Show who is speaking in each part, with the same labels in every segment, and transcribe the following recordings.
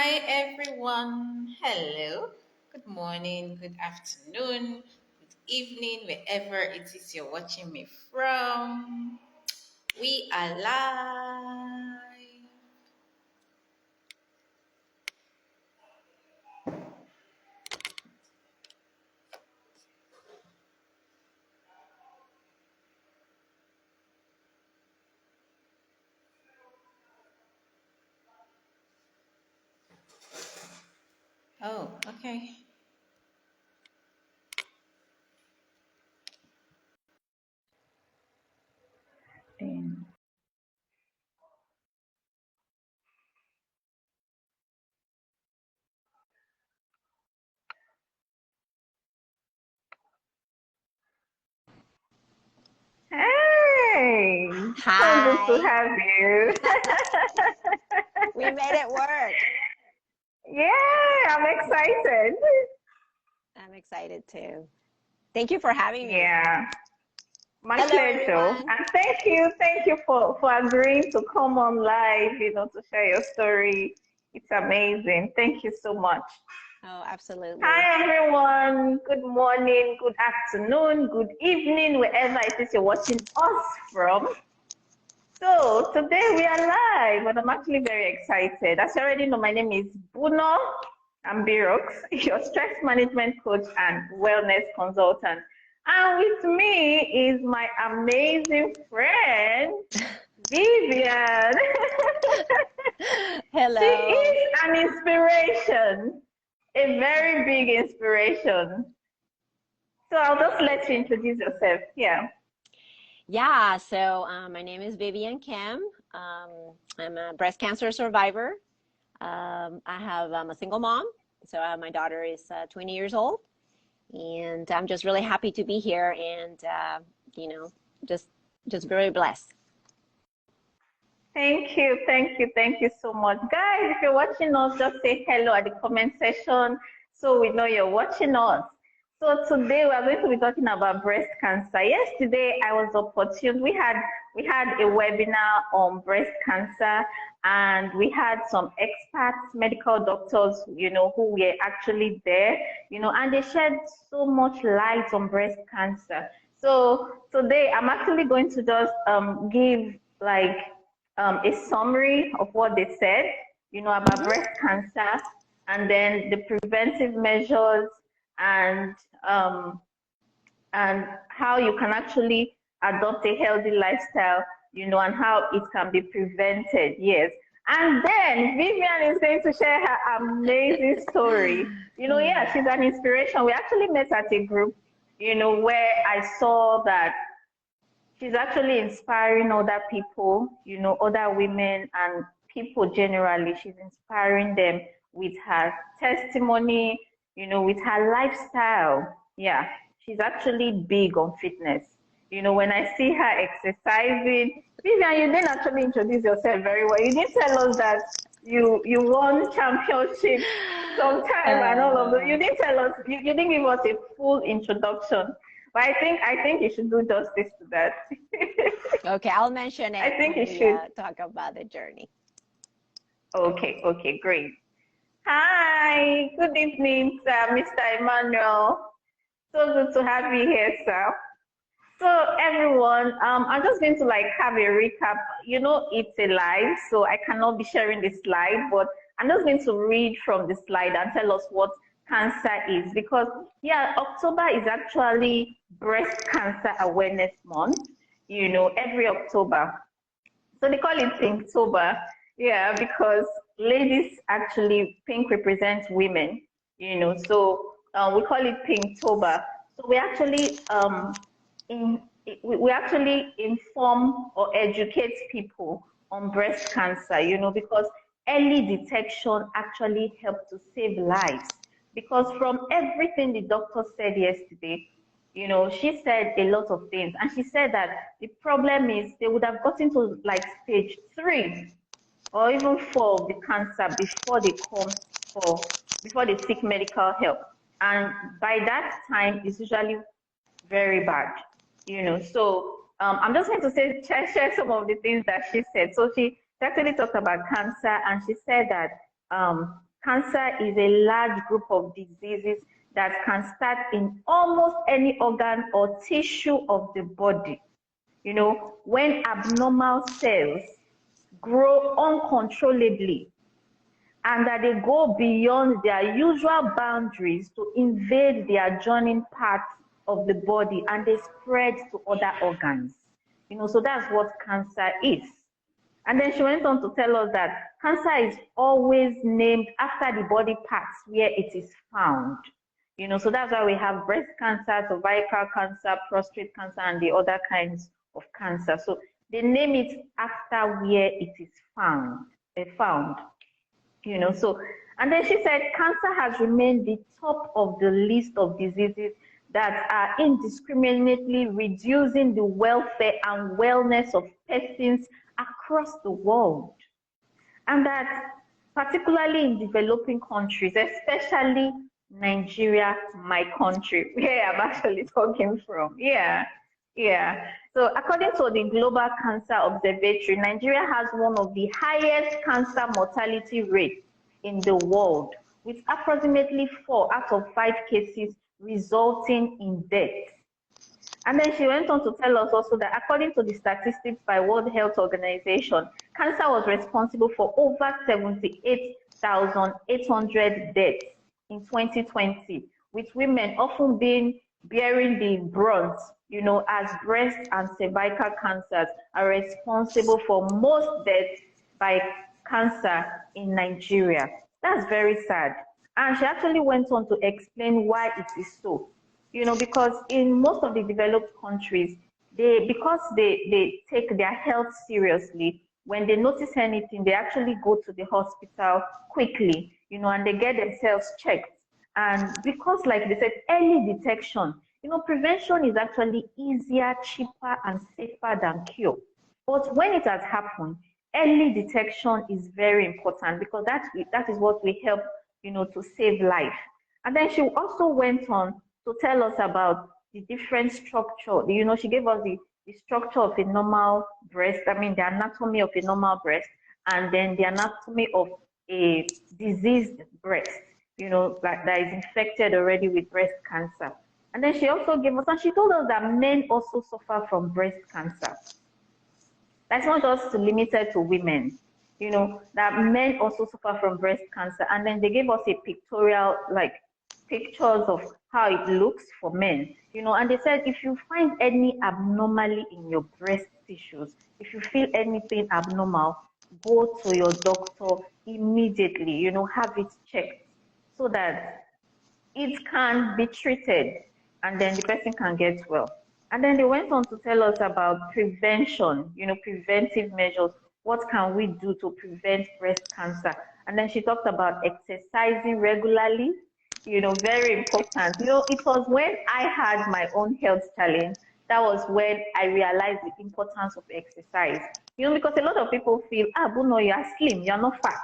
Speaker 1: Hi everyone. Hello. Good morning, good afternoon, good evening, wherever it is you're watching me from. We are live. Oh, okay.
Speaker 2: Mm. Hey, so good to
Speaker 3: Hi.
Speaker 2: have you.
Speaker 3: We made it work.
Speaker 2: Yeah, I'm excited.
Speaker 3: I'm excited too. Thank you for having me.
Speaker 2: Yeah, my
Speaker 3: Hello,
Speaker 2: pleasure.
Speaker 3: everyone.
Speaker 2: And thank you for agreeing to come on live, to share your story. It's amazing. Thank you so much.
Speaker 3: Oh, absolutely.
Speaker 2: Hi, everyone. Good morning, good afternoon, good evening, wherever it is you're watching us from. So today we are live, and I'm actually very excited. As you already know, my name is Buno. I'm Birox, your stress management coach and wellness consultant. And with me is my amazing friend, Vivian. She
Speaker 3: Hello.
Speaker 2: is an inspiration, a very big inspiration. So I'll just let you introduce yourself. Yeah.
Speaker 3: My name is Vivian Kim. I'm a breast cancer survivor. I'm a single mom. My daughter is 20 years old. And I'm just really happy to be here and, you know, just, just very blessed.
Speaker 2: Thank you so much. Guys, if you're watching us, just say hello at the comment section so we know you're watching us. So today we are going to be talking about breast cancer. Yesterday I was opportune. We had a webinar on breast cancer, and we had some experts, medical doctors, who were actually there, and they shed so much light on breast cancer. So today I'm actually going to just give like a summary of what they said, about
Speaker 3: Hmm.
Speaker 2: breast cancer, and then the preventive measures, and um, and how you can actually adopt a healthy lifestyle, and how it can be prevented. Yes. And then Vivian is going to share her amazing story. Yeah, she's an inspiration. We actually met at a group, where I saw that she's actually inspiring other people, other women and people generally. She's inspiring them with her testimony, with her lifestyle. Yeah, she's actually big on fitness. When I see her exercising, Vivian, you didn't actually introduce yourself very well. You didn't tell us that you won championships sometime and all of that.
Speaker 3: Uh,
Speaker 2: You didn't tell us, you didn't give us a full introduction. But I think you should do justice to that.
Speaker 3: okay, I'll mention
Speaker 2: I
Speaker 3: it
Speaker 2: think
Speaker 3: when
Speaker 2: you
Speaker 3: we
Speaker 2: should.
Speaker 3: talk about the journey.
Speaker 2: Okay, great. Hi, good evening, sir, Mr. Emmanuel. So good to have you here, sir. So everyone, I'm just going to like have a recap. It's a live, so I cannot be sharing the slide, but I'm just going to read from the slide and tell us what cancer is, because yeah, October is actually Breast Cancer Awareness Month. Every October. So they call it Pinktober, yeah, because ladies actually pink represents women, So we call it Pinktober. So in, we actually inform or educate people on breast cancer, because early detection actually helps to save lives. Because from everything the doctor said yesterday, she said a lot of things. And she said that the problem is they would have gotten to like stage 3 or even 4 of the cancer before they seek medical help. And by that time, it's usually very bad, So I'm just going to share some of the things that she said. So she actually talked about cancer, and she said that cancer is a large group of diseases that can start in almost any organ or tissue of the body. When abnormal cells grow uncontrollably and that they go beyond their usual boundaries to invade the adjoining parts of the body and they spread to other organs. So that's what cancer is. And then she went on to tell us that cancer is always named after the body parts where it is found. So that's why we have breast cancer, cervical cancer, prostate cancer, and the other kinds of cancer. So they name it after where it is found. So, and then she said cancer has remained the top of the list of diseases that are indiscriminately reducing the welfare and wellness of persons across the world. And that particularly in developing countries, especially Nigeria, my country, where I'm actually talking from. Yeah. So according to the Global Cancer Observatory, Nigeria has one of the highest cancer mortality rates in the world, with approximately 4 out of 5 cases resulting in death. And then she went on to tell us also that according to the statistics by World Health Organization, cancer was responsible for over 78,800 deaths in 2020, with women often bearing the brunt, as breast and cervical cancers are responsible for most deaths by cancer in Nigeria. That's very sad. And she actually went on to explain why it is so. Because in most of the developed countries, because they take their health seriously, when they notice anything, they actually go to the hospital quickly, and they get themselves checked. And because, like they said, early detection, prevention is actually easier, cheaper, and safer than cure. But when it has happened, early detection is very important because that is what will help, to save life. And then she also went on to tell us about the different structure. She gave us the structure of a normal breast, the anatomy of a normal breast, and then the anatomy of a diseased breast, that is infected already with breast cancer. And then she also gave us, and she told us that men also suffer from breast cancer. That's not just limited to women, that men also suffer from breast cancer. And then they gave us a pictorial, pictures of how it looks for men, and they said if you find any abnormality in your breast tissues, if you feel anything abnormal, go to your doctor immediately, have it checked so that it can be treated and then the person can get well. And then they went on to tell us about prevention, preventive measures. What can we do to prevent breast cancer? And then she talked about exercising regularly, very important. It was when I had my own health challenge, that was when I realized the importance of exercise. Because a lot of people feel, Bruno, you are slim, you're not fat.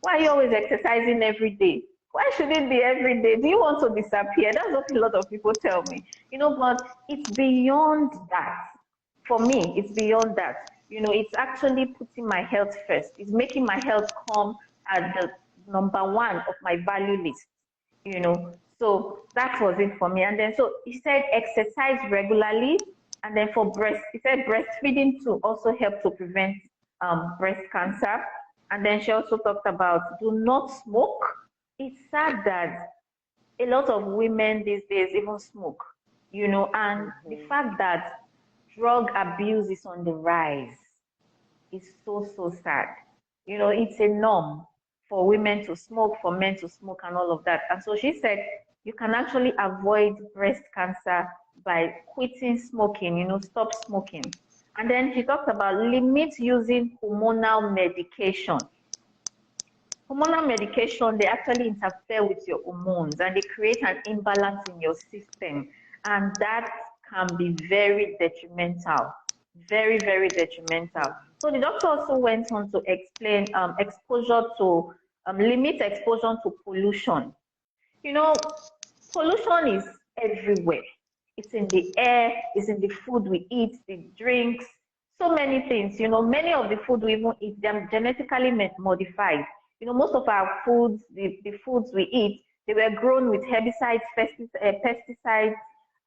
Speaker 2: Why are you always exercising every day? Why should it be every day? Do you want to disappear? That's what a lot of people tell me. But it's beyond that. For me, it's beyond that. It's actually putting my health first. It's making my health come at the number 1 of my value list. So that was it for me. And then so he said exercise regularly, and then for he said breastfeeding to also help to prevent breast cancer. And then she also talked about do not smoke. It's sad that a lot of women these days even smoke, and the fact that drug abuse is on the rise is so sad. It's a norm for women to smoke, for men to smoke, and all of that. And so she said you can actually avoid breast cancer by quitting smoking, stop smoking. And then she talked about limit using hormonal medication. Hormonal medication, they actually interfere with your hormones and they create an imbalance in your system. And that can be very detrimental, very, very detrimental. So the doctor also went on to explain exposure to, limit exposure to pollution. Pollution is everywhere. It's in the air, it's in the food we eat, the drinks, so many things. Many of the food we even eat, they're genetically modified. Most of our foods, the foods we eat, they were grown with herbicides, pesticides,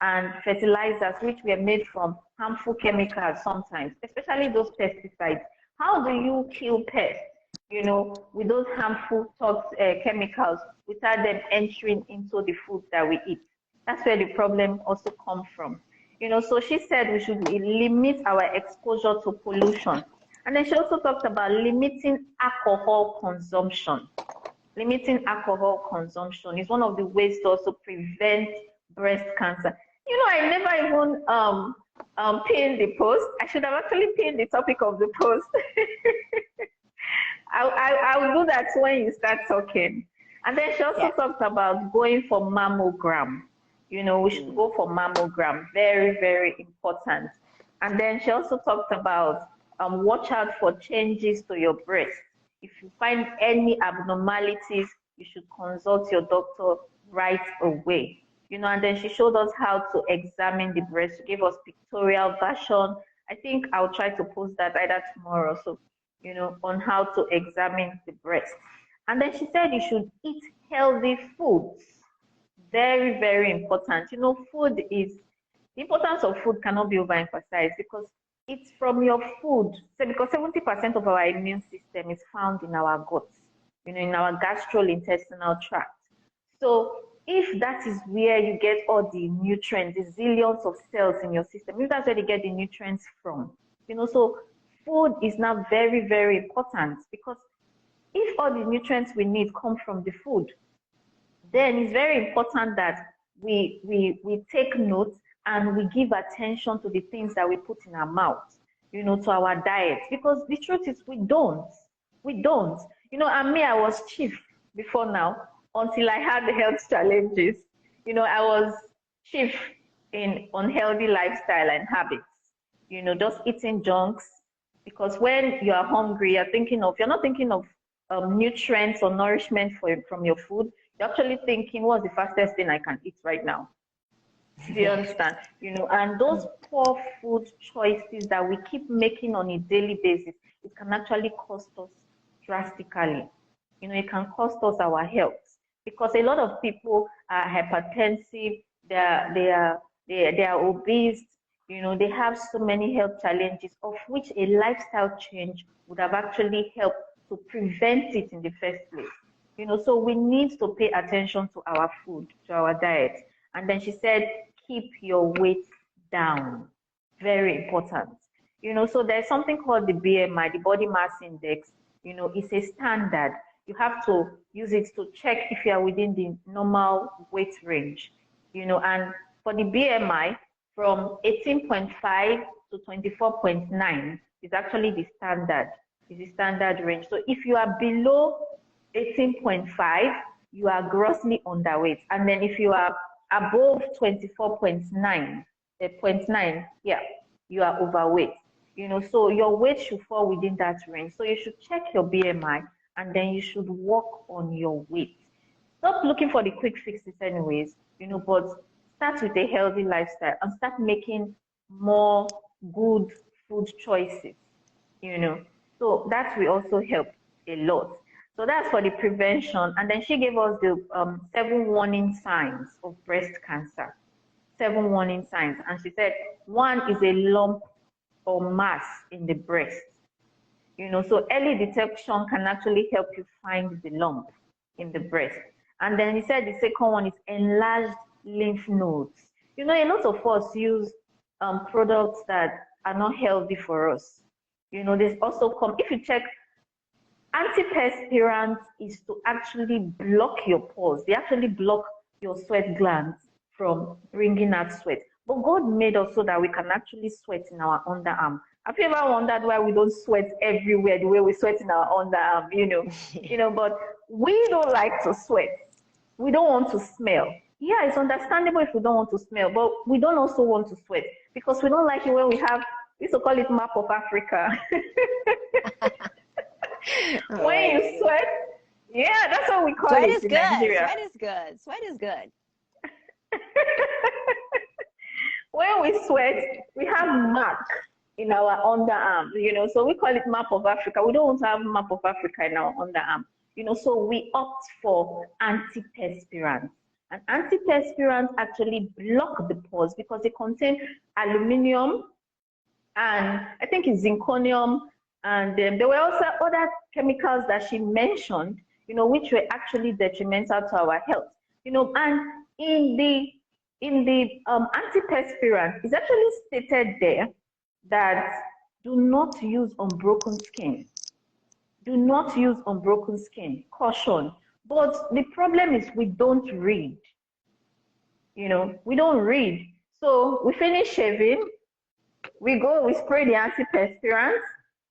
Speaker 2: and fertilizers, which were made from harmful chemicals sometimes, especially those pesticides. How do you kill pests, with those harmful chemicals without them entering into the food that we eat? That's where the problem also comes from. So she said we should limit our exposure to pollution. And then she also talked about limiting alcohol consumption. Limiting alcohol consumption is one of the ways to also prevent breast cancer. I never even pinned the post. I should have actually pinned the topic of the post. I'll do that when you start talking. And then she also talked about going for mammogram. We should go for mammogram. Very, very important. And then she also talked about watch out for changes to your breast. If you find any abnormalities, you should consult your doctor right away. And then she showed us how to examine the breast. She gave us pictorial version. I think I'll try to post that either tomorrow. So, on how to examine the breast. And then she said you should eat healthy foods. Very, very important. Food is, the importance of food cannot be overemphasized because it's from your food. So because 70% of our immune system is found in our guts, in our gastrointestinal tract. So if that is where you get all the nutrients, the zillions of cells in your system, if that's where you get the nutrients from, so food is now very, very important because if all the nutrients we need come from the food, then it's very important that we take note and we give attention to the things that we put in our mouth, to our diet. Because the truth is we don't. And me, I was chief before now until I had the health challenges. I was chief in unhealthy lifestyle and habits, just eating junks. Because when you are hungry, you're not thinking of nutrients or nourishment from your food. You're actually thinking, what's the fastest thing I can eat right now? Do you understand? And those poor food choices that we keep making on a daily basis, it can actually cost us drastically. It can cost us our health because a lot of people are hypertensive, they are obese, they have so many health challenges, of which a lifestyle change would have actually helped to prevent it in the first place. So we need to pay attention to our food, to our diet. And then she said, keep your weight down. Very important. So there's something called the BMI, the body mass index. It's a standard. You have to use it to check if you are within the normal weight range. And for the BMI, from 18.5 to 24.9 is actually the standard. Is the standard range. So if you are below 18.5, you are grossly underweight. And then if you are above 24.9, you are overweight. So your weight should fall within that range. So you should check your BMI and then you should work on your weight. Stop looking for the quick fixes anyways, but start with a healthy lifestyle and start making more good food choices, So that will also help a lot. So that's for the prevention. And then she gave us the 7 warning signs of breast cancer. 7 warning signs. And she said, 1 is a lump or mass in the breast. So early detection can actually help you find the lump in the breast. And then he said the second one is enlarged lymph nodes. A lot of us use products that are not healthy for us. There's also if you check, antiperspirant is to actually block your pores. They actually block your sweat glands from bringing out sweat. But God made us so that we can actually sweat in our underarm. Have you ever wondered why we don't sweat everywhere the way we sweat in our underarm? But we don't like to sweat. We don't want to smell. Yeah, it's understandable if we don't want to smell, but we don't also want to sweat because we don't like it when we used to call it map of Africa. When you sweat, yeah, that's what we call it in Nigeria.
Speaker 3: Sweat is good. Sweat is good.
Speaker 2: When we sweat, we have mark in our underarm, so we call it map of Africa. We don't want to have map of Africa in our underarm. So we opt for antiperspirants. And antiperspirants actually block the pores because they contain aluminum and I think it's zirconium. And there were also other chemicals that she mentioned, which were actually detrimental to our health. And in the antiperspirant, it's actually stated there that do not use unbroken skin. Do not use unbroken skin. Caution. But the problem is we don't read. We don't read. So we finish shaving, we spray the antiperspirant,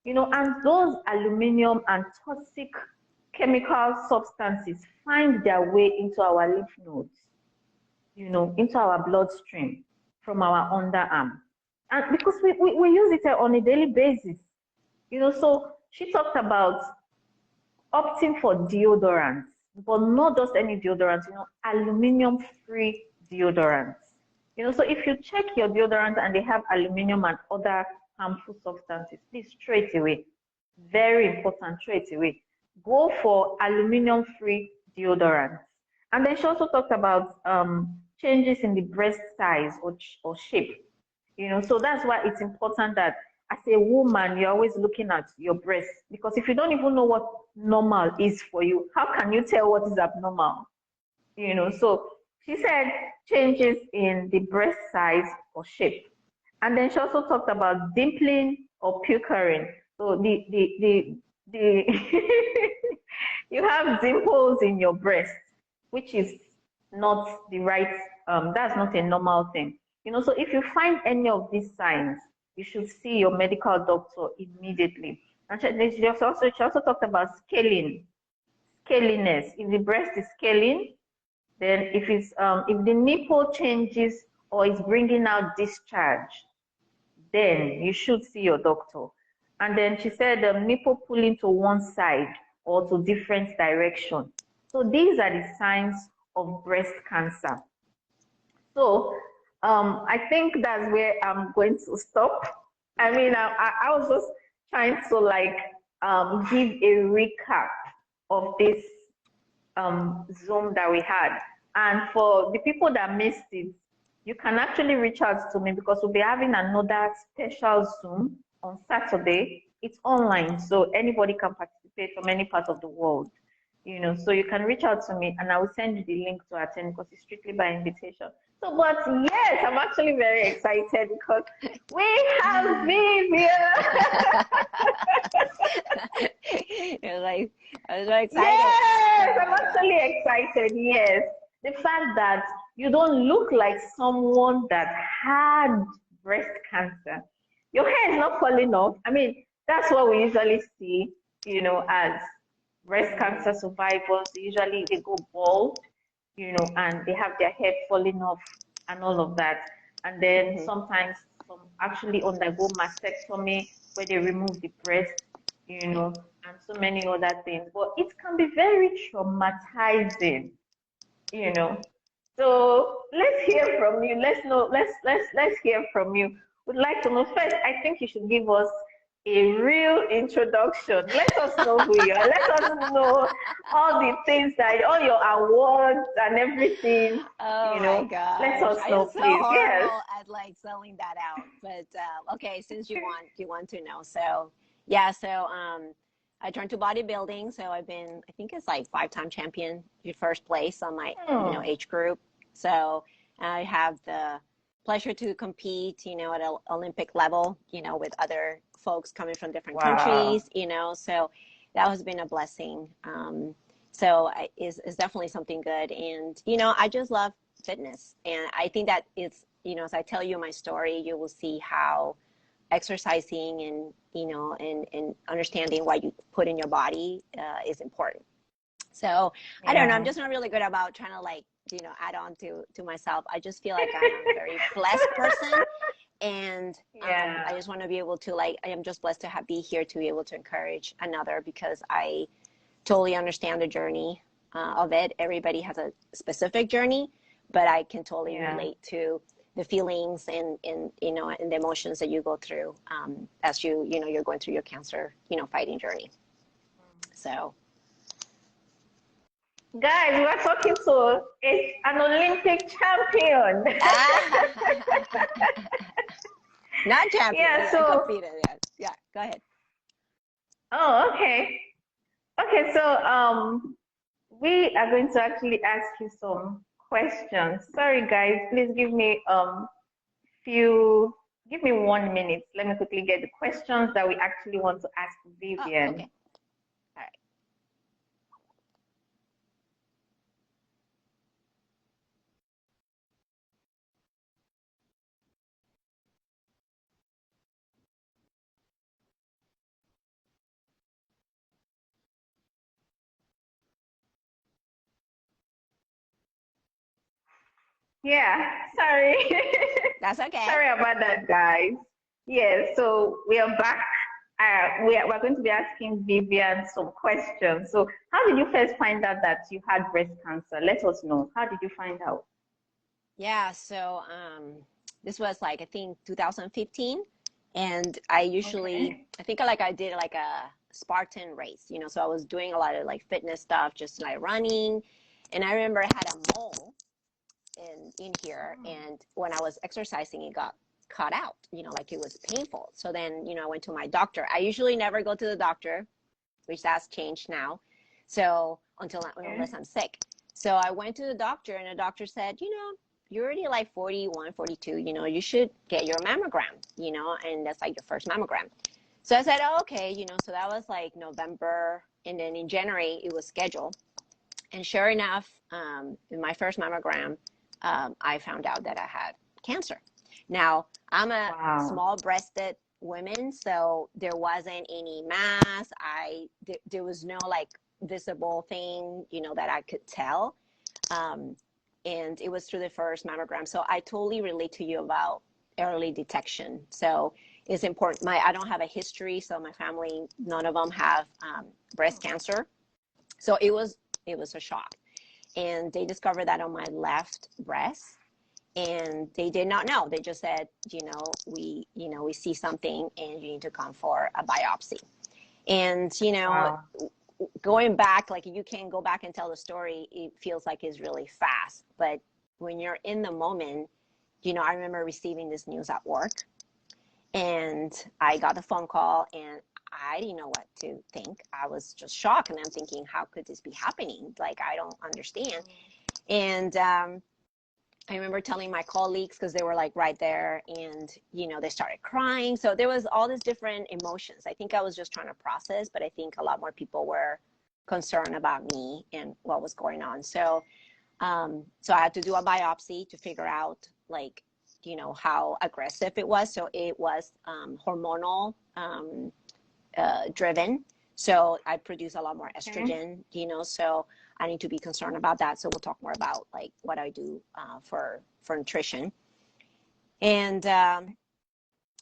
Speaker 2: and those aluminum and toxic chemical substances find their way into our lymph nodes, into our bloodstream from our underarm. And because we use it on a daily basis, so she talked about opting for deodorants, but not just any deodorants, aluminum-free deodorants. So if you check your deodorant and they have aluminum and other harmful substances, please straight away, very important, straight away, go for aluminum-free deodorants. And then she also talked about changes in the breast size or shape. So that's why it's important that as a woman, you're always looking at your breasts, because if you don't even know what normal is for you, how can you tell what is abnormal? So she said changes in the breast size or shape. And then she also talked about dimpling or puckering. So the you have dimples in your breast, which is not the right, that's not a normal thing. So if you find any of these signs, you should see your medical doctor immediately. And she also talked about scaliness. If the breast is scaling, then if the nipple changes or is bringing out discharge, then you should see your doctor. And then she said nipple pulling to one side or to different direction. So these are the signs of breast cancer. So I think that's where I'm going to stop. I mean, I was just trying to give a recap of this Zoom that we had. And for the people that missed it, you can actually reach out to me because we'll be having another special Zoom on Saturday. It's online, so anybody can participate from any part of the world. So you can reach out to me and I will send you the link to attend because it's strictly by invitation. So, but yes, I'm actually very excited because we have Vivian.
Speaker 3: I was very excited.
Speaker 2: Yes, I'm actually excited. Yes, the fact that you don't look like someone that had breast cancer. Your hair is not falling off. I mean, that's what we usually see, as breast cancer survivors. Usually they go bald, and they have their hair falling off and all of that. And then sometimes some actually undergo mastectomy where they remove the breast, and so many other things. But it can be very traumatizing, So let's hear from you. Let's hear from you. Would like to know first. I think you should give us a real introduction. Let us know who you are. Let us know all the things all your awards and everything.
Speaker 3: Oh my gosh.
Speaker 2: Let us know,
Speaker 3: I'm so
Speaker 2: please.
Speaker 3: horrible
Speaker 2: Yes.
Speaker 3: at selling that out. But okay, since you want to know. So yeah, I turned to bodybuilding. So I think it's 5-time champion, first place on my age group. So I have the pleasure to compete, at an Olympic level, with other folks coming from different countries, so that has been a blessing. So it's definitely something good. And, I just love fitness. And I think that it's, as I tell you my story, you will see how exercising and, and understanding what you put in your body is important. So I don't know, I'm just not really good about trying to add on to myself. I just feel like I'm a very blessed person. And I just want to be able to I am just blessed to be here to be able to encourage another, because I totally understand the journey of it. Everybody has a specific journey, but I can totally relate to the feelings and and the emotions that you go through as you're going through your cancer fighting journey. So
Speaker 2: Guys, we're talking to an Olympic champion.
Speaker 3: Ah, not champion.
Speaker 2: Yeah,
Speaker 3: I
Speaker 2: so,
Speaker 3: competed. Yeah, yeah. Go ahead.
Speaker 2: oh, okay. Okay, so we are going to actually ask you some questions. Sorry, guys, please few give me 1 minute. Let me quickly get the questions that we actually want to ask
Speaker 3: Oh,
Speaker 2: Vivian.
Speaker 3: okay. All right.
Speaker 2: Yeah, sorry.
Speaker 3: That's okay.
Speaker 2: Sorry about that, guys. Yeah, so we are back. We're going to be asking Vivian some questions. So, how did you first find out that you had breast cancer? Let us know. How did you find out?
Speaker 3: Yeah. So this was like I think 2015, and I think like I did like a Spartan race, So I was doing a lot of like fitness stuff, just like running, and I remember I had a mole in here, and when I was exercising it got cut out, like it was painful. So then I went to my doctor. I usually never go to the doctor, which that's changed now, so unless
Speaker 2: Okay.
Speaker 3: I'm sick. So I went to the doctor, and the doctor said, you're already like 41, 42, you should get your mammogram, and that's like your first mammogram. So I said, oh, okay, so that was like November, and then in January it was scheduled. And sure enough, in my first mammogram, I found out that I had cancer. Now, I'm a
Speaker 2: Wow.
Speaker 3: small-breasted woman, so there wasn't any mass. There was no like visible thing, that I could tell. Um, and it was through the first mammogram. So I totally relate to you about early detection. So it's important. I don't have a history, so my family, none of them have breast cancer. So it was a shock, and they discovered that on my left breast, and they did not know. They just said, we see something, and you need to come for a biopsy. And
Speaker 2: Wow.
Speaker 3: going back, like you can go back and tell the story, it feels like it's really fast, but when you're in the moment, I remember receiving this news at work, and I got the phone call, and I didn't know what to think. I was just shocked, and I'm thinking, how could this be happening? Like, I don't understand. And I remember telling my colleagues, because they were like right there, and they started crying. So there was all these different emotions. I think I was just trying to process, but I think a lot more people were concerned about me and what was going on. So I had to do a biopsy to figure out, like, how aggressive it was. So it was hormonal driven. So I produce a lot more
Speaker 2: Okay.
Speaker 3: estrogen, so I need to be concerned about that. So we'll talk more about like what I do for nutrition. And then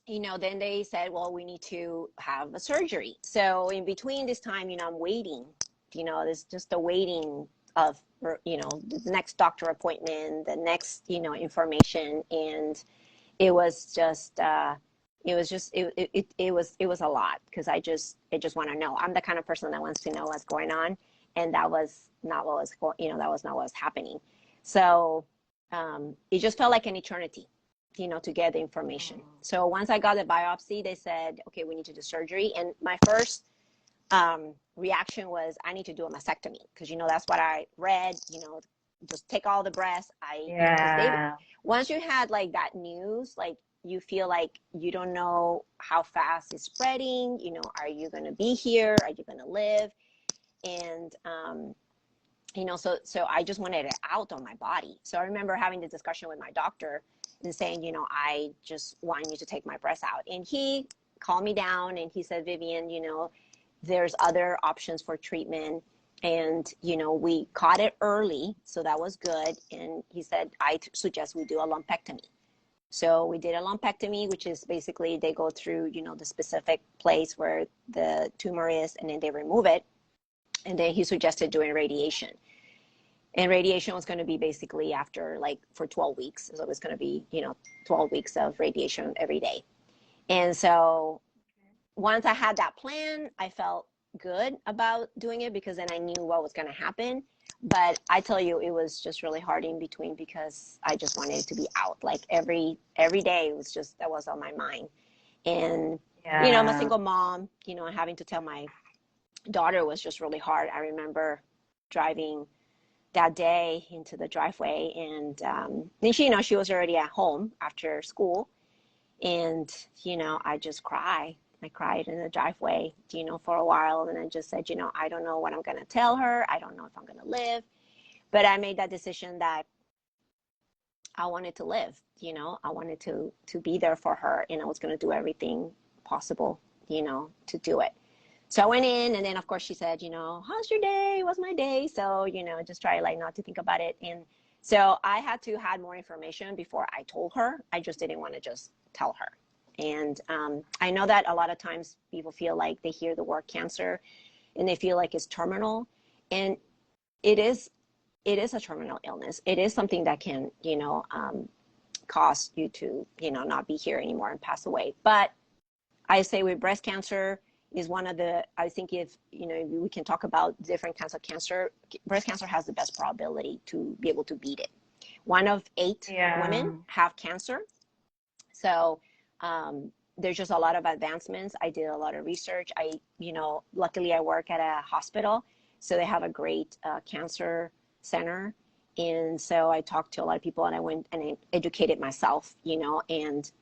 Speaker 3: they said, well, we need to have a surgery. So in between this time, I'm waiting. There's just a waiting of the next doctor appointment, the next information, and it was just it was a lot, because I just want to know. I'm the kind of person that wants to know what's going on, and that was not what was that was not what was happening. So it just felt like an eternity, to get the information. So once I got the biopsy, they said, okay, we need to do surgery, and my first reaction was, I need to do a mastectomy, because that's what I read. Just take all the breasts. Because
Speaker 2: Yeah.
Speaker 3: once you had like that news, like you feel like you don't know how fast it's spreading. Are you going to be here? Are you going to live? And so I just wanted it out on my body. So I remember having the discussion with my doctor and saying, I just want you to take my breast out. And he calmed me down, and he said, Vivian, there's other options for treatment. And, we caught it early, so that was good. And he said, I suggest we do a lumpectomy. So we did a lumpectomy, which is basically they go through, the specific place where the tumor is, and then they remove it. And then he suggested doing radiation. And radiation was going to be basically after, like, for 12 weeks. So it was going to be, 12 weeks of radiation every day. And so once I had that plan, I felt good about doing it, because then I knew what was going to happen. But I tell you, it was just really hard in between because I just wanted it to be out. Like every day, it was just that was on my mind. And I'm a
Speaker 2: Yeah.
Speaker 3: single mom. Having to tell my daughter was just really hard. I remember driving that day into the driveway, and then she was already at home after school, and I just cried. I cried in the driveway, for a while, and I just said, I don't know what I'm going to tell her. I don't know if I'm going to live, but I made that decision that I wanted to live. I wanted to be there for her, and I was going to do everything possible, to do it. So I went in, and then of course she said, how's your day? What's my day? So, just try like not to think about it. And so I had to have more information before I told her. I just didn't want to just tell her. And I know that a lot of times people feel like they hear the word cancer and they feel like it's terminal. And it is a terminal illness. It is something that can, cause you to, not be here anymore and pass away. But I say with breast cancer is one of the, I think if, we can talk about different kinds of cancer, breast cancer has the best probability to be able to beat it. 1 of 8 women have cancer. So there's just a lot of advancements. I did a lot of research. Luckily I work at a hospital, so they have a great cancer center. And so I talked to a lot of people, and I went and I educated myself, and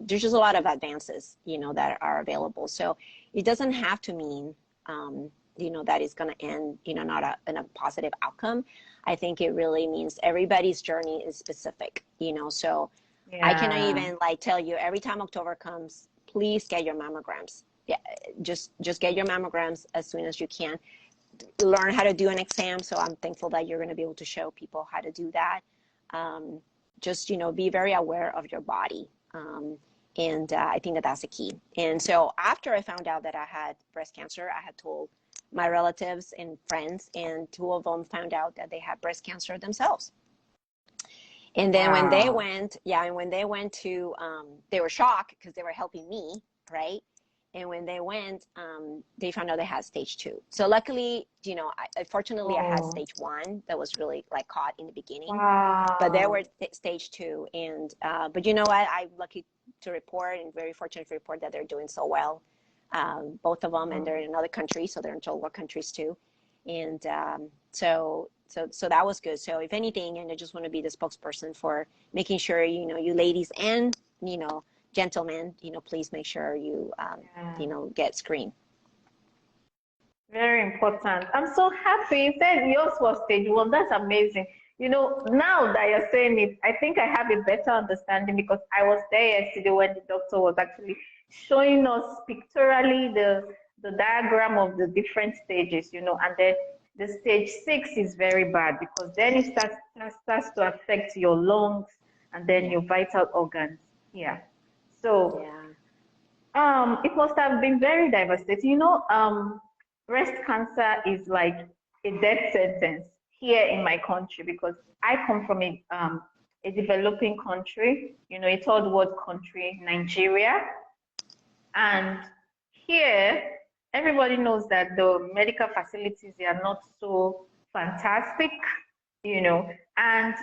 Speaker 3: there's just a lot of advances, that are available. So it doesn't have to mean, that is going to end, not in a positive outcome. I think it really means everybody's journey is specific, so I cannot even like tell you every time October comes, please get your mammograms. Yeah, just get your mammograms as soon as you can. Learn how to do an exam. So I'm thankful that you're going to be able to show people how to do that. Just, be very aware of your body. And I think that that's the key. And so after I found out that I had breast cancer, I had told my relatives and friends, and 2 of them found out that they had breast cancer themselves. And then when they went, to, they were shocked because they were helping me, right? And when they went, they found out they had stage 2. So luckily, fortunately, I had stage 1 that was really like caught in the beginning. But there were stage 2, and but you know what? I'm lucky to report and very fortunate to report that they're doing so well, both of them, and they're in another country, so they're in third world countries too, and so that was good. So if anything, and I just want to be the spokesperson for making sure you ladies and gentlemen, please make sure you get screened.
Speaker 2: Very important. I'm so happy. You said yours was stage 1. That's amazing. Now that you're saying it, I think I have a better understanding, because I was there yesterday when the doctor was actually showing us pictorially the diagram of the different stages, and then the stage 6 is very bad, because then it starts to affect your lungs and then your vital organs. Yeah. So it must have been very devastating. Breast cancer is like a death sentence here in my country, because I come from a developing country, a third world country, Nigeria. And here, everybody knows that the medical facilities are not so fantastic, and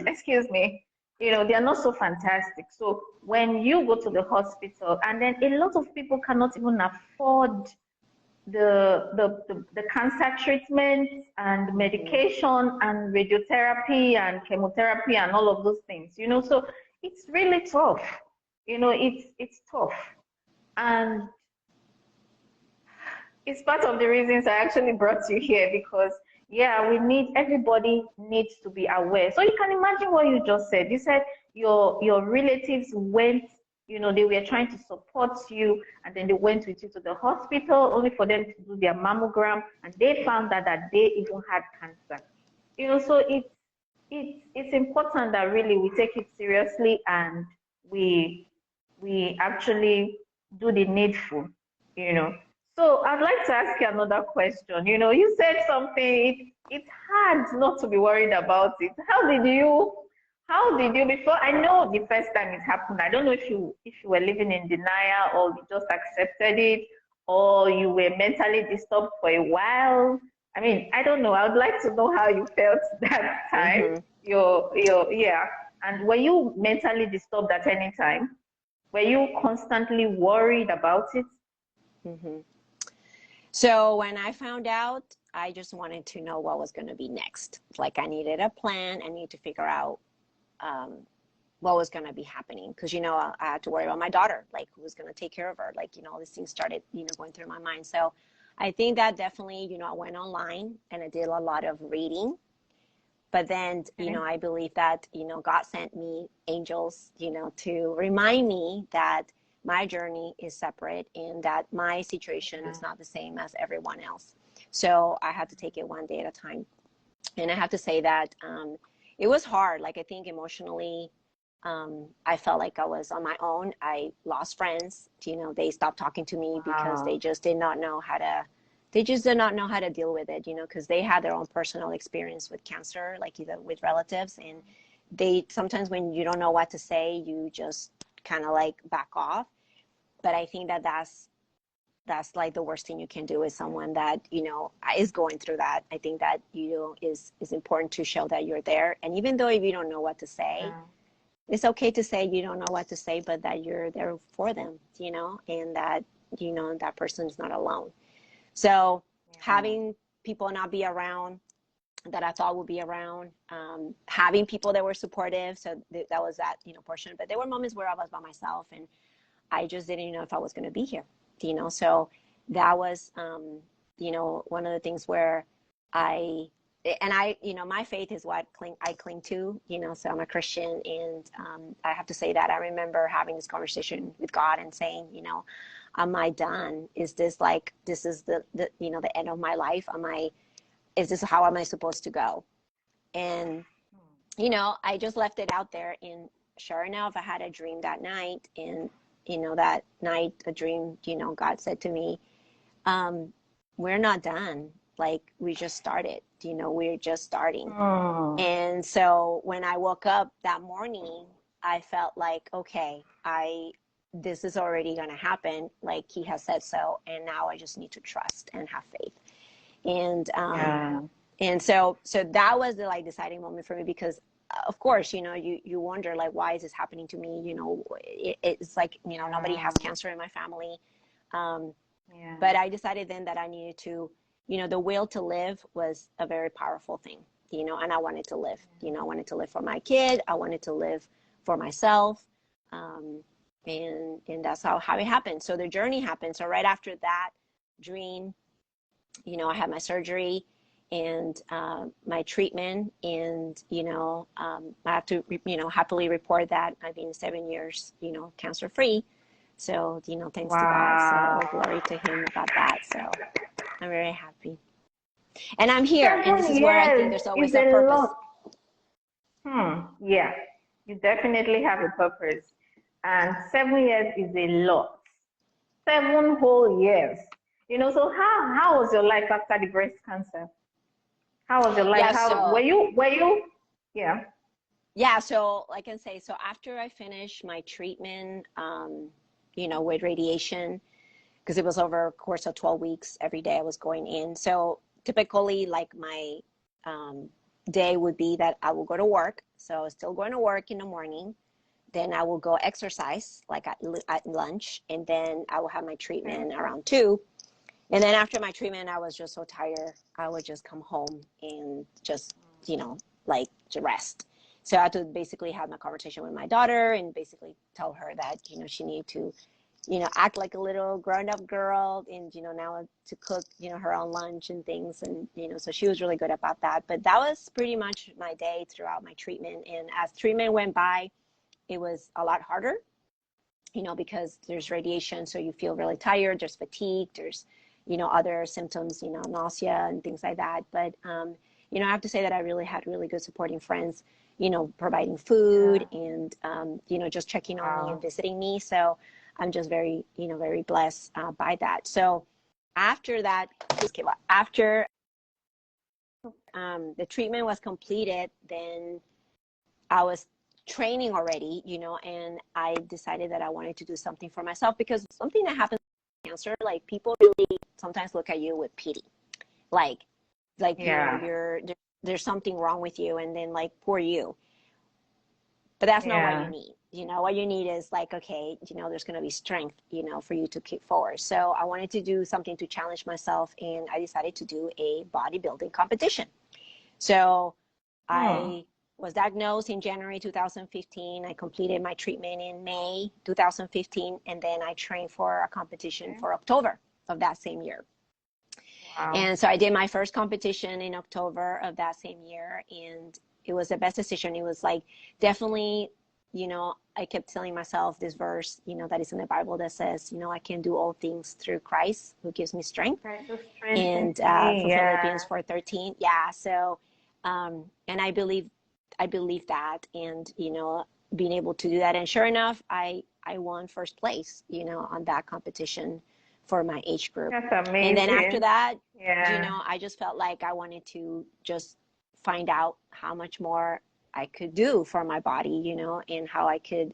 Speaker 2: excuse me, they are not so fantastic. So when you go to the hospital, and then a lot of people cannot even afford the cancer treatment and medication and radiotherapy and chemotherapy and all of those things, so it's really tough. It's tough. And it's part of the reasons I actually brought you here, because everybody needs to be aware. So you can imagine what you just said. You said your relatives went, they were trying to support you, and then they went with you to the hospital only for them to do their mammogram, and they found that they even had cancer. So it's important that really we take it seriously, and we actually do the needful. So I'd like to ask you another question. You said something, it's hard not to be worried about it. How did you, before, I know the first time it happened, I don't know if you were living in denial, or you just accepted it, or you were mentally disturbed for a while. I mean, I don't know. I would like to know how you felt that time.
Speaker 3: Mm-hmm.
Speaker 2: Yeah. And were you mentally disturbed at any time? Were you constantly worried about it?
Speaker 3: Mm-hmm. So when I found out, I just wanted to know what was going to be next. Like I needed a plan. I needed to figure out um, what was going to be happening because I had to worry about my daughter, like who was going to take care of her, like all these things started going through my mind. So I think that definitely I went online and I did a lot of reading, but then
Speaker 2: Okay.
Speaker 3: I believe that God sent me angels to remind me that my journey is separate and that my situation
Speaker 2: Yeah.
Speaker 3: is not the same as everyone else. So I had to take it one day at a time. And I have to say that it was hard. Like I think emotionally, I felt like I was on my own. I lost friends. They stopped talking to me because
Speaker 2: Wow.
Speaker 3: they just did not know how to deal with it, because they had their own personal experience with cancer, like either with relatives. And they sometimes when you don't know what to say, you just kind of like back off. But I think that that's like the worst thing you can do is someone that is going through that. I think that is important to show that you're there, and even though if you don't know what to say,
Speaker 2: Yeah.
Speaker 3: it's okay to say you don't know what to say, but that you're there for them, and that that person is not alone. So
Speaker 2: Yeah.
Speaker 3: having people not be around that I thought would be around, having people that were supportive, so that was that portion. But there were moments where I was by myself and I just didn't know if I was going to be here, So that was, one of the things where I, my faith is what I cling to, So I'm a Christian, and I have to say that I remember having this conversation with God and saying, am I done? Is this like this is the end of my life? Is this how am I supposed to go? And I just left it out there, and sure enough, I had a dream that night, and that night, a dream, God said to me, we're not done. Like we just started, we're just starting.
Speaker 2: Hmm.
Speaker 3: And so when I woke up that morning, I felt like, okay, this is already going to happen. Like he has said so. And now I just need to trust and have faith. And,
Speaker 2: Yeah.
Speaker 3: so that was the like deciding moment for me because of course, you wonder like, why is this happening to me? It's like, nobody has
Speaker 2: Yeah.
Speaker 3: cancer in my family. Um,
Speaker 2: Yeah.
Speaker 3: but I decided then that I needed to, the will to live was a very powerful thing, and I wanted to live, I wanted to live for my kid. I wanted to live for myself. Um, and that's how it happened. So the journey happened. So right after that dream, I had my surgery and my treatment, and I have to happily report that I've been 7 years cancer free. So thanks to God. So
Speaker 2: Wow.
Speaker 3: all glory to Him about that. So I'm very happy, and I'm here, and this
Speaker 2: 7
Speaker 3: is where I think
Speaker 2: years
Speaker 3: there's
Speaker 2: is
Speaker 3: always a
Speaker 2: a
Speaker 3: purpose.
Speaker 2: lot. Yeah. You definitely have a purpose. And 7 years is a lot. 7 whole years. So how was your life after the breast cancer? How was your life?
Speaker 3: Yeah.
Speaker 2: How
Speaker 3: So
Speaker 2: were you? Yeah.
Speaker 3: yeah. So like I say, so after I finished my treatment, with radiation, because it was over a course of 12 weeks. Every day I was going in. So typically, like my day would be that I will go to work. So I was still going to work in the morning. Then I will go exercise like at lunch, and then I will have my
Speaker 2: Okay.
Speaker 3: treatment around 2. And then after my treatment, I was just so tired. I would just come home and just, like to rest. So I had to basically have my conversation with my daughter and basically tell her that, she needed to, act like a little grown up girl and, now to cook, her own lunch and things. And, so she was really good about that. But that was pretty much my day throughout my treatment. And as treatment went by, it was a lot harder, because there's radiation. So you feel really tired, there's fatigue, there's, other symptoms, nausea and things like that. But, I have to say that I really had really good supporting friends, providing food
Speaker 2: Yeah.
Speaker 3: and, just checking on me and
Speaker 2: Wow.
Speaker 3: visiting me. So I'm just very, very blessed by that. So after that, after the treatment was completed, then I was training already, and I decided that I wanted to do something for myself because something that happens with cancer, like people really sometimes look at you with pity. Like, like,
Speaker 2: Yeah.
Speaker 3: there's something wrong with you, and then like, poor you. But that's not what you
Speaker 2: Yeah.
Speaker 3: need. What you need is like, okay, there's going to be strength, for you to keep forward. So I wanted to do something to challenge myself, and I decided to do a bodybuilding competition. So
Speaker 2: Hmm.
Speaker 3: I was diagnosed in January 2015. I completed my treatment in May 2015, and then I trained for a competition
Speaker 2: Okay.
Speaker 3: for October of that same year.
Speaker 2: Wow.
Speaker 3: And so I did my first competition in October of that same year, and it was the best decision. It was like, definitely, I kept telling myself this verse, that is in the Bible that says, I can do all things through Christ who gives me strength.
Speaker 2: Christ who strengthens
Speaker 3: And
Speaker 2: me.
Speaker 3: from
Speaker 2: Yeah.
Speaker 3: Philippians 4:13. Yeah. So, and I believe that, and, being able to do that. And sure enough, I won first place, on that competition for my age group.
Speaker 2: That's
Speaker 3: And then after
Speaker 2: amazing.
Speaker 3: that,
Speaker 2: Yeah.
Speaker 3: I just felt like I wanted to just find out how much more I could do for my body, and how I could,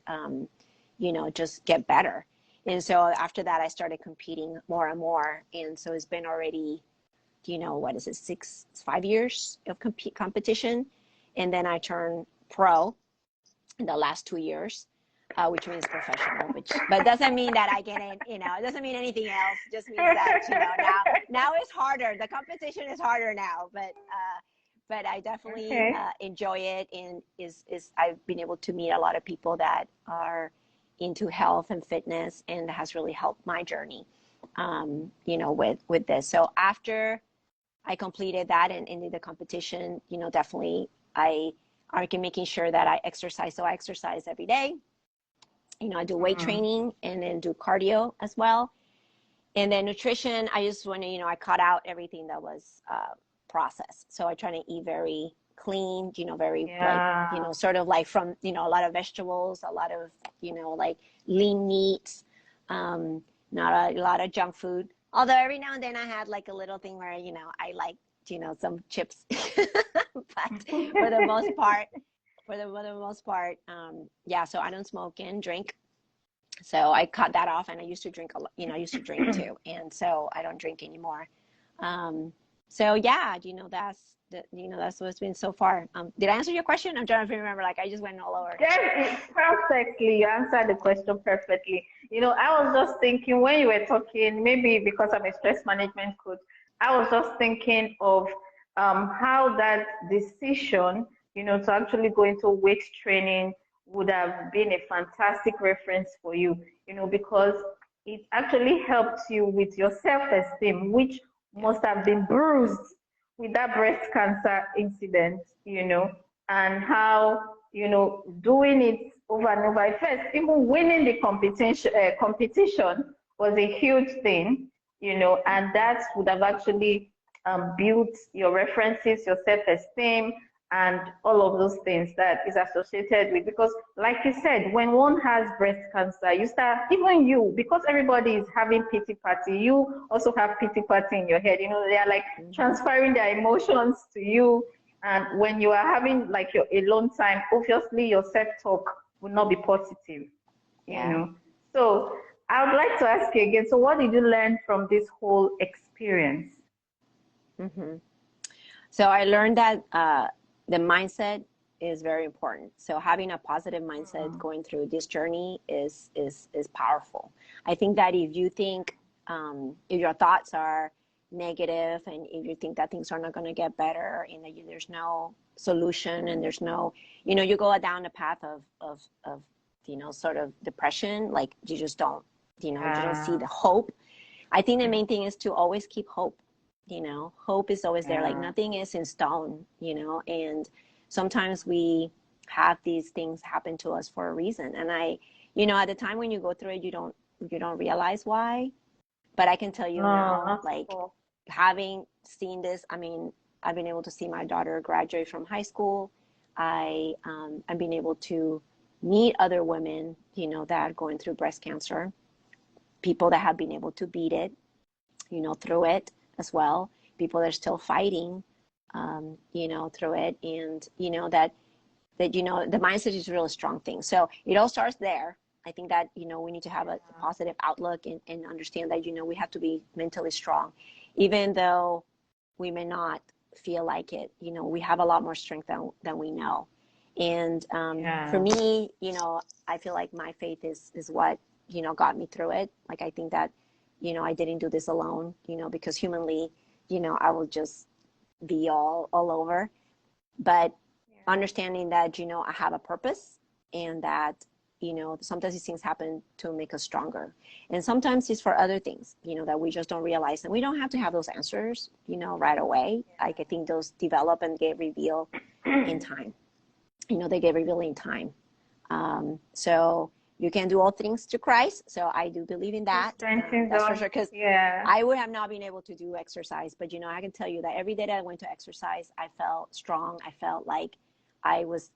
Speaker 3: just get better. And so after that, I started competing more and more. And so it's been already, what is it, 5 years of competition. And then I turned pro in the last 2 years, which means professional, but doesn't mean that I get it, it doesn't mean anything else. It just means that, now it's harder. The competition is harder now, but I definitely
Speaker 2: Okay.
Speaker 3: enjoy it. And I've been able to meet a lot of people that are into health and fitness, and that has really helped my journey, with this. So after I completed that and did the competition, definitely I can making sure that I exercise. So I exercise every day. I do weight
Speaker 2: Mm.
Speaker 3: training and then do cardio as well. And then nutrition, I just want to, I cut out everything that was processed. So I try to eat very clean, very like,
Speaker 2: Yeah.
Speaker 3: sort of like from, a lot of vegetables, a lot of, like lean meats, not a lot of junk food. Although every now and then I had like a little thing where, I like, some chips, but for the most part, yeah. So I don't smoke and drink. So I cut that off, and I used to drink a lot. I used to drink too, and so I don't drink anymore. Um, so yeah, that's what's been so far. Did I answer your question? I'm trying to remember. Like, I just went all over.
Speaker 2: Yes, perfectly. You answered the question perfectly. I was just thinking when you were talking, maybe because I'm a stress management coach, I was just thinking of how that decision, to actually go into weight training would have been a fantastic reference for you, because it actually helped you with your self-esteem, which
Speaker 3: Yeah.
Speaker 2: must have been bruised with that breast cancer incident, and how doing it over and over. At first, even winning the competition was a huge thing, and that would have actually built your references, your self-esteem, and all of those things that is associated with. Because, like you said, when one has breast cancer, you start, even you, because everybody is having pity party, you also have pity party in your head. They are like
Speaker 3: Mm-hmm.
Speaker 2: transferring their emotions to you, and when you are having like your alone time, obviously your self-talk will not be positive, you
Speaker 3: Yeah.
Speaker 2: know. So I would like to ask you again, so what did you learn from this whole experience?
Speaker 3: Mm-hmm. So I learned that the mindset is very important. So having a positive mindset
Speaker 2: Mm,
Speaker 3: going through this journey is powerful. I think that if you think, if your thoughts are negative, and if you think that things are not going to get better, and that there's no solution, and there's no, you go down the path of sort of depression. Like, you just don't, you don't see
Speaker 2: yeah,
Speaker 3: the hope. I think the main thing is to always keep hope. Hope is always there. Like,
Speaker 2: yeah.
Speaker 3: nothing is in stone, and sometimes we have these things happen to us for a reason. And at the time when you go through it, you don't realize why. But I can tell you
Speaker 2: No,
Speaker 3: now,
Speaker 2: not at
Speaker 3: like,
Speaker 2: all.
Speaker 3: having seen this, I mean, I've been able to see my daughter graduate from high school. I've been able to meet other women, that are going through breast cancer, people that have been able to beat it, through it as well. People that are still fighting, through it. And, the mindset is a really strong thing. So it all starts there. I think that, we need to have a positive outlook, and understand that, we have to be mentally strong, even though we may not, feel like it. We have a lot more strength than we know. And for
Speaker 2: Yeah.
Speaker 3: me, I feel like my faith is what, got me through it. Like, I think that, I didn't do this alone, because humanly, I will just be all over. But understanding that, I have a purpose, and that, sometimes these things happen to make us stronger. And sometimes it's for other things, that we just don't realize. And we don't have to have those answers, right away. Like, I think those develop and get revealed in time. They get revealed in time. So you can do all things to Christ. So I do believe in that. That's for sure. Because
Speaker 2: yeah.
Speaker 3: I would have not been able to do exercise. But, I can tell you that every day that I went to exercise, I felt strong. I felt like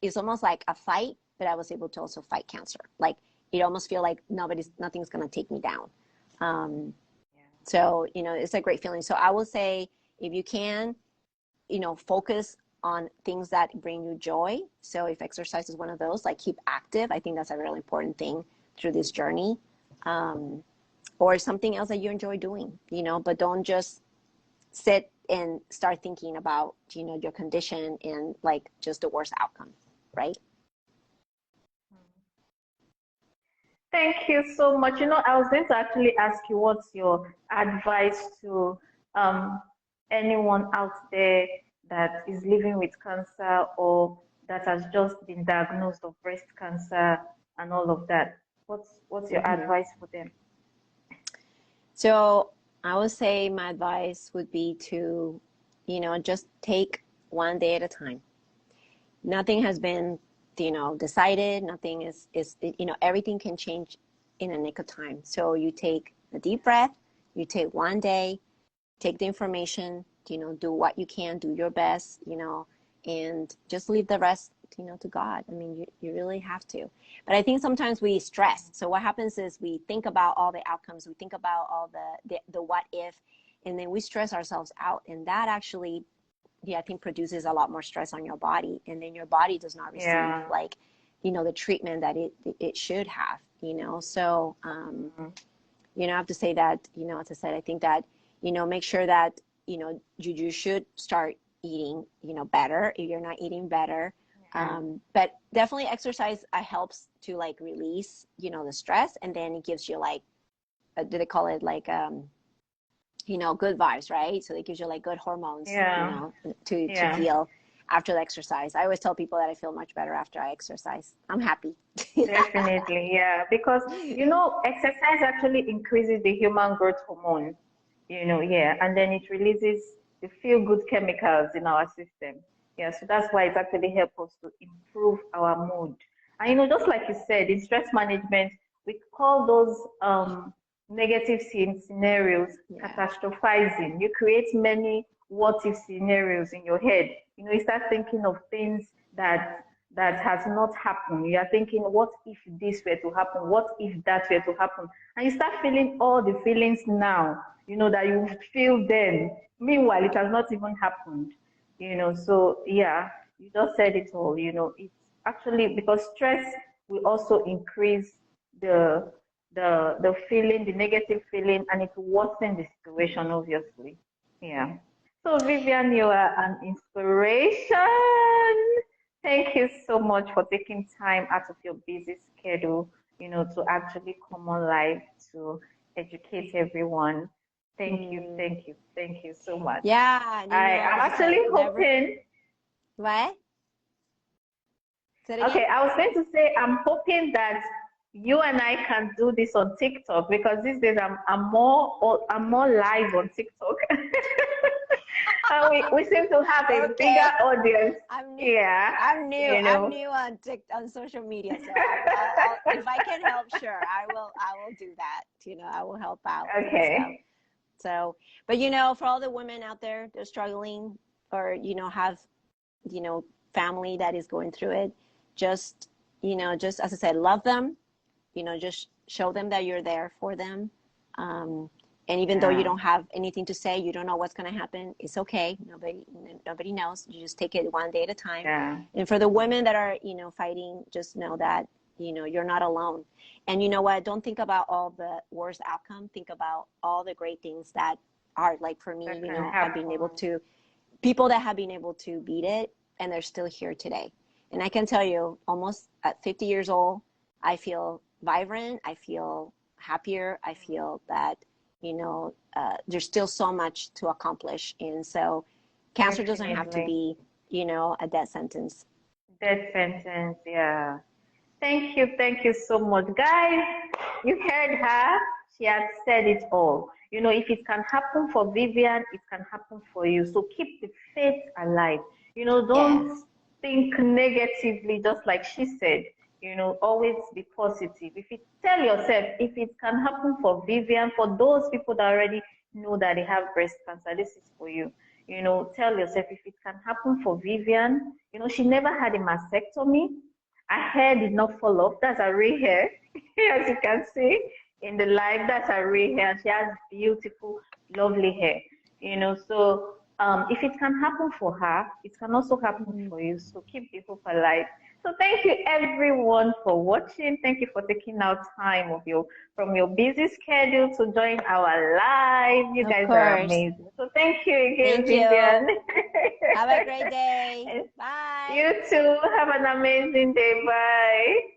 Speaker 3: it's almost like a fight, but I was able to also fight cancer. Like, it almost feel like nothing's going to take me down. So, it's a great feeling. So I will say, if you can, focus on things that bring you joy. So if exercise is one of those, like, keep active. I think that's a really important thing through this journey. Or something else that you enjoy doing, but don't just sit and start thinking about, your condition and, like, just the worst outcome, right?
Speaker 2: Thank you so much. I was going to actually ask you, what's your advice to anyone out there that is living with cancer, or that has just been diagnosed of breast cancer and all of that? What's your advice for them?
Speaker 3: So I would say my advice would be to, just take one day at a time. Nothing has been, decided. Nothing is, everything can change in a nick of time. So you take a deep breath, you take one day, take the information, do what you can, do your best, and just leave the rest, to God. I mean, you really have to. But I think sometimes we stress. So what happens is we think about all the outcomes, we think about all the what if, and then we stress ourselves out. And that actually, I think, produces a lot more stress on your body. And then your body does not receive, like, the treatment that it should have, So, I have to say that, as I said, I think that, make sure that, you should start eating, better if you're not eating better. But definitely exercise helps to, like, release, the stress, and then it gives you, like, do they call it, like, good vibes, right? So it gives you, like, good hormones, to feel after the exercise. I always tell people that I feel much better after I exercise. I'm happy.
Speaker 2: Definitely, yeah. Because, exercise actually increases the human growth hormone, and then it releases the feel-good chemicals in our system. Yeah, so that's why it actually helps us to improve our mood. And, just like you said, in stress management, we call those negative scenarios catastrophizing. You create many what-if scenarios in your head. You start thinking of things that has not happened. You are thinking, what if this were to happen? What if that were to happen? And you start feeling all the feelings now, that you feel then. Meanwhile, it has not even happened, So, yeah, you just said it all, It's actually because stress will also increase the feeling, the negative feeling, and it will worsen the situation, obviously. Yeah. So, Vivian, you are an inspiration. Thank you so much for taking time out of your busy schedule, to actually come on live to educate everyone. Thank you so much.
Speaker 3: Yeah,
Speaker 2: I'm
Speaker 3: as I said,
Speaker 2: actually hoping.
Speaker 3: What? Say it again?
Speaker 2: Okay, I was going to say, I'm hoping that you and I can do this on TikTok, because these days I'm more live on TikTok. And we seem to have a bigger audience.
Speaker 3: I'm new.
Speaker 2: Yeah,
Speaker 3: I'm new on on social media, so if I can help, sure, I will do that. I will help out.
Speaker 2: Okay.
Speaker 3: So, but for all the women out there, they're struggling, or have family that is going through it, just just as I said, love them. Just show them that you're there for them. And even though you don't have anything to say, you don't know what's going to happen, it's okay. Nobody knows. You just take it one day at a time.
Speaker 2: Yeah.
Speaker 3: And for the women that are, fighting, just know that, you're not alone. And you know what? Don't think about all the worst outcome. Think about all the great things that are, like, for me, I've been able to people that have been able to beat it, and they're still here today. And I can tell you, almost at 50 years old, I feel vibrant. I feel happier. I feel that, there's still so much to accomplish. And so cancer doesn't have to
Speaker 2: Definitely.
Speaker 3: be, a death sentence.
Speaker 2: Death sentence, yeah. Thank you so much. Guys, you heard her. She has said it all. If it can happen for Vivian, it can happen for you. So keep the faith alive.
Speaker 3: Yeah.
Speaker 2: Don't think negatively, just like she said. Always be positive. If you tell yourself, if it can happen for Vivian, for those people that already know that they have breast cancer, this is for you. Tell yourself if it can happen for Vivian. She never had a mastectomy. Her hair did not fall off. That's her real hair. As you can see in the live, that's her real hair. She has beautiful, lovely hair. So if it can happen for her, it can also happen for you. So keep the hope alive. So thank you everyone for watching. Thank you for taking out time from your busy schedule to join our live. You
Speaker 3: Of
Speaker 2: guys are
Speaker 3: course.
Speaker 2: amazing. So thank you again,
Speaker 3: Thank you.
Speaker 2: Vivian.
Speaker 3: Have a great day. Bye.
Speaker 2: You too. Have an amazing day. Bye.